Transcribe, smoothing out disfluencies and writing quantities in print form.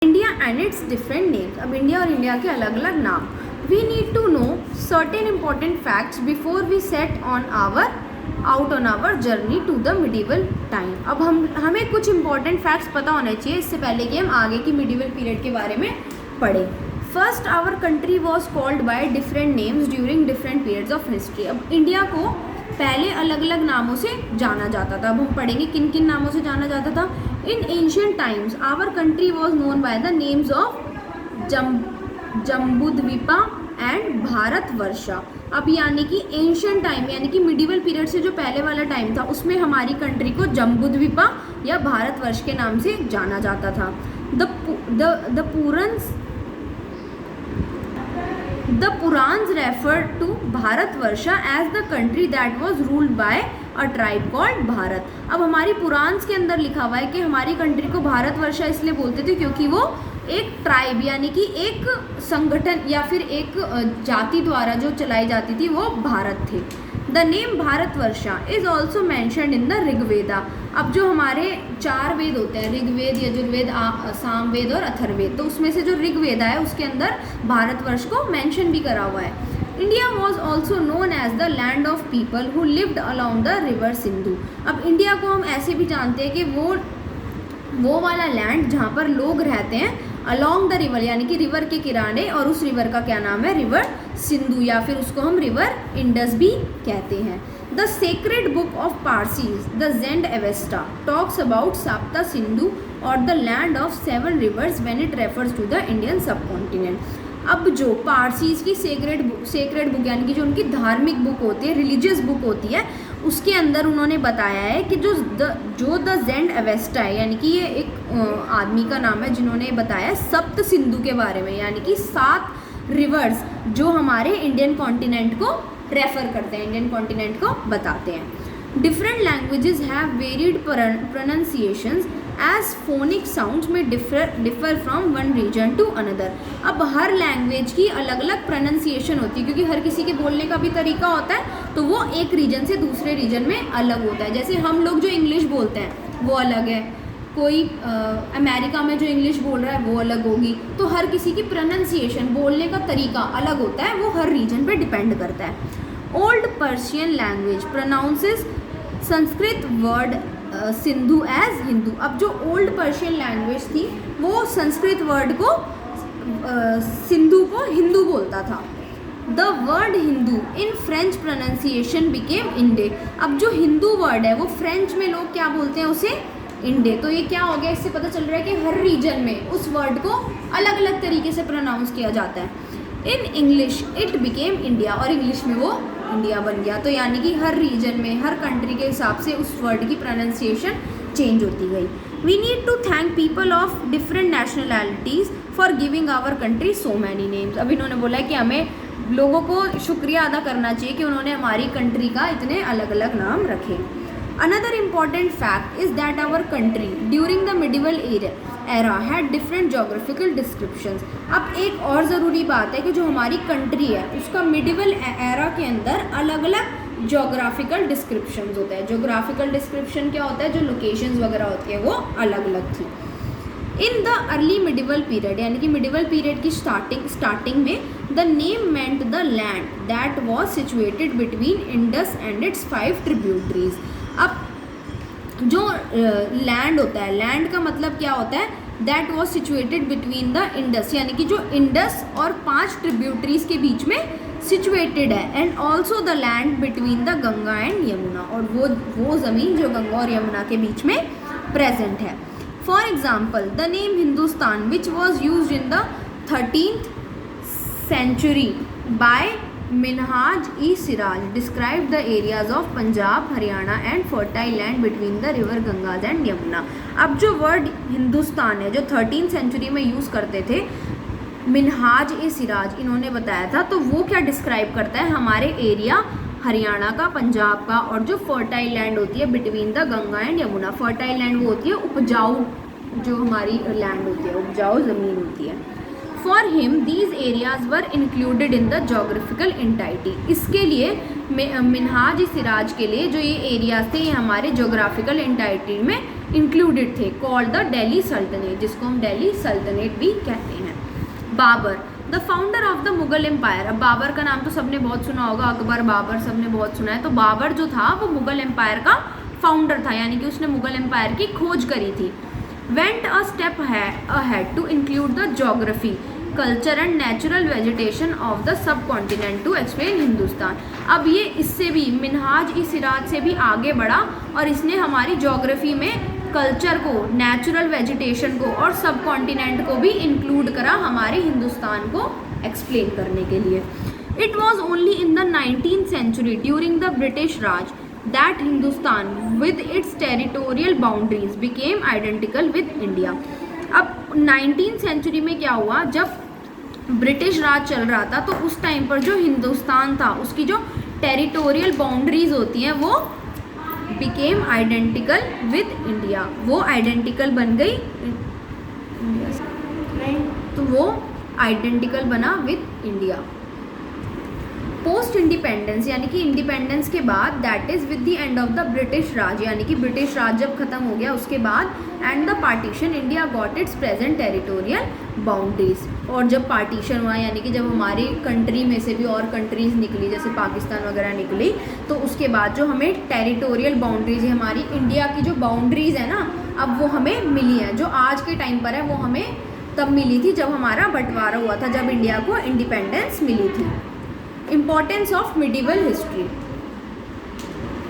India and its different names. अब India और India के अलग अलग नाम। We need to know certain important facts before we set on our journey to the medieval time. अब हमें कुछ इंपॉर्टेंट फैक्ट्स पता होने चाहिए इससे पहले कि हम आगे की मिडिवल पीरियड के बारे में पढ़ें। First, our country was called by different names during different periods of history. अब इंडिया को पहले अलग अलग नामों से जाना जाता था। अब हम पढ़ेंगे किन किन नामों से जाना जाता था। In ancient times our country was known by the names of Jambudvipa and Bharatvarsha. अब यानी कि एंशियंट टाइम यानी कि मिडिवल पीरियड से जो पहले वाला टाइम था उसमें हमारी कंट्री को जम्बूद्वीपा या भारतवर्ष के नाम से जाना जाता था। The Purans referred to Bharatvarsha as the country that was ruled by a tribe called Bharat. अब हमारी पुरान्स के अंदर लिखा हुआ है कि हमारी कंट्री को भारतवर्षा इसलिए बोलते थे क्योंकि वो एक ट्राइब यानी कि एक संगठन या फिर एक जाति द्वारा जो चलाई जाती थी वो भारत थे। The name Bharatvarsha is also mentioned in the Rigveda. अब जो हमारे 4 वेद होते हैं, ऋग्वेद, यजुर्वेद, सामवेद और अथर्ववेद, तो उसमें से जो ऋग्वेदा है उसके अंदर भारतवर्ष को मेंशन भी करा हुआ है। India was also known as the land of people who lived along the river Sindhu. अब इंडिया को हम ऐसे भी जानते हैं कि वो वाला लैंड जहाँ पर लोग रहते हैं अलॉन्ग द रिवर यानी कि रिवर के किनारे, और उस रिवर का क्या नाम है, रिवर सिंधु, या फिर उसको हम रिवर इंडस भी कहते हैं। The sacred book of Parsis the Zend Avesta talks about Sapta Sindhu और the land of 7 rivers when it refers to the Indian subcontinent. अब जो पारसीज की सेक्रेड बुक यानी कि जो उनकी धार्मिक बुक होती है, रिलीजियस बुक होती है, उसके अंदर उन्होंने बताया है कि जो द जेंड एवेस्टा है यानी कि ये एक आदमी का नाम है जिन्होंने बताया सप्त सिंधु के बारे में, यानी कि 7 रिवर्स जो हमारे इंडियन कॉन्टिनेंट को रेफर करते हैं, इंडियन कॉन्टिनेंट को बताते हैं। Different languages have varied pronunciations as phonic sounds में differ from one region to another. अब हर लैंग्वेज की अलग अलग प्रोनाउंसिएशन होती है क्योंकि हर किसी के बोलने का भी तरीका होता है, तो वो एक रीजन से दूसरे रीजन में अलग होता है। जैसे हम लोग जो इंग्लिश बोलते हैं वो अलग है, कोई अमेरिका में जो इंग्लिश बोल रहा है वो अलग होगी, तो हर किसी की प्रोनाउंसिएशन, बोलने का तरीका अलग होता है, वो हर रीजन पे डिपेंड करता है। Old Persian language pronounces Sanskrit word Sindhu as Hindu. अब जो ओल्ड पर्शियन लैंग्वेज थी वो संस्कृत वर्ड को सिंधु को हिंदू बोलता था। The word Hindu in French pronunciation became Inde. अब जो हिंदू वर्ड है वो फ्रेंच में लोग क्या बोलते हैं, उसे इंडे। तो ये क्या हो गया, इससे पता चल रहा है कि हर रीजन में उस वर्ड को अलग अलग तरीके से प्रोनाउंस किया जाता है। In English it became India, और इंग्लिश में वो इंडिया बन गया। तो यानी कि हर रीजन में, हर कंट्री के हिसाब से उस वर्ड की प्रोनाउंसिएशन चेंज होती गई। We need to thank people of different nationalities for giving our country so many names. अब इन्होंने बोला है कि हमें लोगों को शुक्रिया अदा करना चाहिए कि उन्होंने हमारी कंट्री का इतने अलग अलग नाम रखे। Another important fact is that our country during the medieval era had different geographical descriptions। अब एक और ज़रूरी बात है कि जो हमारी कंट्री है उसका मिडिवल एरा के अंदर अलग अलग जोग्राफिकल डिस्क्रिप्शंस होता है। जोग्राफिकल डिस्क्रिप्शन क्या होता है, जो लोकेशंस वगैरह होती है वो अलग अलग थी। In the early medieval period यानी कि मिडिवल पीरियड की स्टार्टिंग में the name meant the land that was situated between Indus and it's 5 tributaries. अब जो लैंड होता है, लैंड का मतलब क्या होता है, that was situated between the Indus यानी कि जो इंडस और 5 ट्रिब्यूटरीज के बीच में सिचुएटेड है, and also the land between the Ganga and Yamuna, और वो ज़मीन जो गंगा और यमुना के बीच में प्रेजेंट है। For example the name Hindustan which was use in the 13th century by Minhaj e Siraj describe the areas of Punjab, Haryana and fertile land between the river Gangas and Yamuna. अब जो वर्ड हिंदुस्तान है जो 13th सेंचुरी में यूज़ करते थे मिनहाज ए सिराज, इन्होंने बताया था, तो वो क्या डिस्क्राइब करता है, हमारे एरिया हरियाणा का, पंजाब का, और जो फर्टाइल लैंड होती है between the Ganga and Yamuna. Fertile land वो होती है उपजाऊ, जो हमारी लैंड होती है, उपजाऊ ज़मीन होती है। For him these areas were included in the geographical entity. इसके लिए मिनहाज सिराज के लिए जो ये एरियाज थे ये हमारे जोग्राफिकल एंटाइटी में इंक्लूडेड थे, कॉल्ड द दिल्ली सल्तनत, जिसको हम दिल्ली सल्तनत भी कहते हैं। Babur the founder of the Mughal empire. अब बाबर का नाम तो सबने बहुत सुना होगा, अकबर, बाबर सबने बहुत सुना है। तो बाबर जो था वो मुगल एम्पायर का फाउंडर था, यानी कि उसने मुगल एम्पायर की खोज करी थी। Went a step ahead to include the geography, culture and natural vegetation of the subcontinent to explain Hindustan. अब ये इससे भी मिनहाज इस सिराज से भी आगे बढ़ा और इसने हमारी ज्योग्राफी में कल्चर को, नेचुरल वेजिटेशन को और सब कॉन्टिनेंट को भी इंक्लूड करा हमारे हिंदुस्तान को एक्सप्लेन करने के लिए। It was only in the 19th century during the British Raj that Hindustan with its territorial boundaries became identical with India. अब 19th सेंचुरी में क्या हुआ, जब ब्रिटिश राज चल रहा था तो उस टाइम पर जो हिंदुस्तान था उसकी जो टेरिटोरियल बाउंड्रीज होती हैं वो बिकेम आइडेंटिकल विद इंडिया, वो आइडेंटिकल बन गई इंडिया से, तो वो आइडेंटिकल बना विद इंडिया। पोस्ट इंडिपेंडेंस यानी कि इंडिपेंडेंस के बाद, that is with the end of the British Raj, यानी कि ब्रिटिश राज जब खत्म हो गया उसके बाद, and the partition India got its present territorial boundaries. और जब पार्टीशन हुआ यानी कि जब हमारी कंट्री में से भी और कंट्रीज़ निकली जैसे पाकिस्तान वगैरह निकली, तो उसके बाद जो हमें टेरिटोरियल बाउंड्रीज है, हमारी इंडिया की जो बाउंड्रीज है ना, अब वो हमें मिली है। जो आज के टाइम पर है वो हमें तब मिली थी जब हमारा बंटवारा हुआ था, जब इंडिया को इंडिपेंडेंस मिली थी। Importance of medieval history.